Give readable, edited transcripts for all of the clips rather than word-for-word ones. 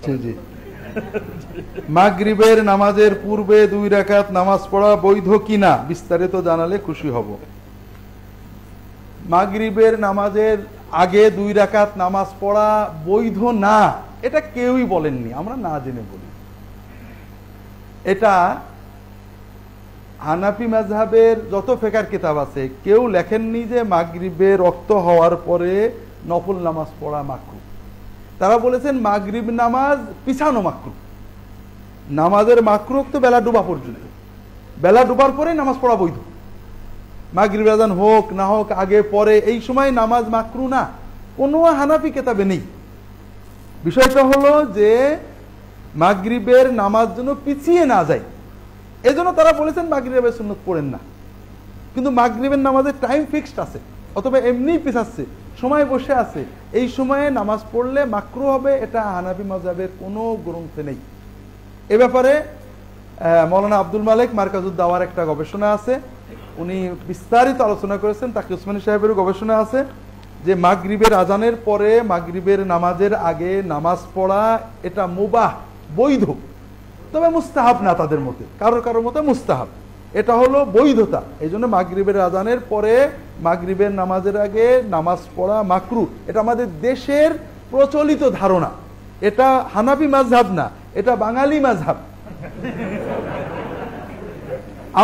জি জি। মাগরিবের নামাজের পূর্বে 2 রাকাত নামাজ পড়া বৈধ কিনা বিস্তারিত জানালে খুশি হব। মাগরিবের নামাজের আগে 2 রাকাত নামাজ পড়া বৈধ না, এটা কেউই বলেননি, আমরা না জেনে বলি। এটা হানাফি মাযহাবের যত ফিকহের কিতাব আছে কেউ লেখেননি যে মাগরিবের রক্ত হওয়ার পরে নফল নামাজ পড়া মাকরুহ। তারা বলেছেন মাগরিব নামাজ পিছানো মাকরুহ। নামাজের মাকরুহ তো বেলা ডুবা পর্যন্ত, বেলা ডুবার পরে নামাজ পড়া বৈধ। মাগরিব আযান হোক না হোক, আগে পরে, এই সময় নামাজ মাকরুহ না, কোনো হানাফি কিতাবে নেই। বিষয়টা হলো যে মাগরিবের নামাজ যেন পিছিয়ে না যায়, এজন্য তারা বলেছেন মাগরিবের সুন্নত পড়েন না। কিন্তু মাগরিবের নামাজের টাইম ফিক্সড আছে, অথবা এমনি পিছাচ্ছে, সময় বসে আছে, এই সময়ে নামাজ পড়লে মাকরুহ হবে, এটা হানাফি মাযহাবের কোনো গ্রন্থে নেই। এ ব্যাপারে মাওলানা আব্দুল মালিক মারকাজুদ দাওয়ার একটা গবেষণা আছে, উনি বিস্তারিত আলোচনা করেছেন। তাকি উসমানী সাহেবের গবেষণা আছে যে মাগরিবের আজানের পরে মাগরিবের নামাজের আগে নামাজ পড়া এটা মুবাহ, বৈধ, তবে মুস্তাহাব না তাদের মতে, কারোর মতে মুস্তাহাব, এটা হলো বৈধতা। এই জন্য মাগরিবের আজানের পরে মাগরিবের নামাজের আগে নামাজ পড়া মাকরুহ, এটা আমাদের দেশের প্রচলিত ধারণা, এটা হানাফি মাযহাব না, এটা বাঙালি মাযহাব।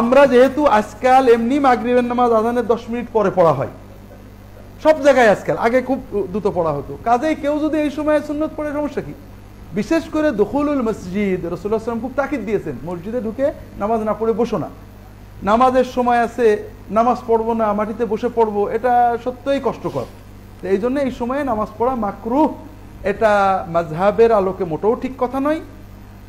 আমরা যেহেতু আজকাল এমনি মাগরিবের নামাজ আজানের 10 মিনিট পরে পড়া হয় সব জায়গায় আজকাল, আগে খুব দ্রুত পড়া হতো, কাজেই কেউ যদি এই সময় সুন্নত পড়ে সমস্যা কি? বিশেষ করে দুখুলুল মসজিদ, রাসূলুল্লাহ সাল্লাল্লাহু আলাইহি ওয়াসাল্লাম খুব তাকিদ দিয়েছেন, মসজিদে ঢুকে নামাজ না পড়ে বসো না, নামাজের সময় আছে, নামাজ পড়বো না, মাটিতে বসে পড়বো, এটা সত্যই কষ্টকর। এই জন্য এই সময়ে নামাজ পড়া মাকরুহ, এটা মাযহাবের আলোকে মোটেও ঠিক কথা নয়।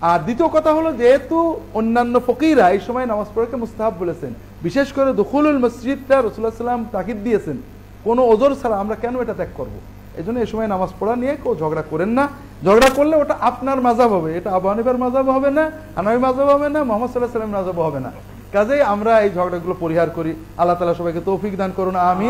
আর দ্বিতীয় কথা হলো, যেহেতু অন্যান্য ফকিহরা এই সময় নামাজ পড়াকে মুস্তাহাব বলেছেন, বিশেষ করে দুখুলুল মসজিদটা রাসূলুল্লাহ সাল্লাল্লাহু আলাইহি ওয়াসাল্লাম তাকিদ দিয়েছেন, কোনো ওজর ছাড়া আমরা কেন এটা ত্যাগ করবো? এই জন্য এই সময় নামাজ পড়া নিয়ে কেউ ঝগড়া করেন না। ঝগড়া করলে ওটা আপনার মাযহাব হবে, এটা আবু হানিফার মাযহাব হবে না, হানাফি মাযহাব হবে না, মুহাম্মদ সাল্লাল্লাহু আলাইহি ওয়াসাল্লামের মাযহাব হবে না। কাজেই আমরা এই ঝগড়াগুলো পরিহার করি। আল্লাহ তাআলা সবাইকে তৌফিক দান করুন, আমিন।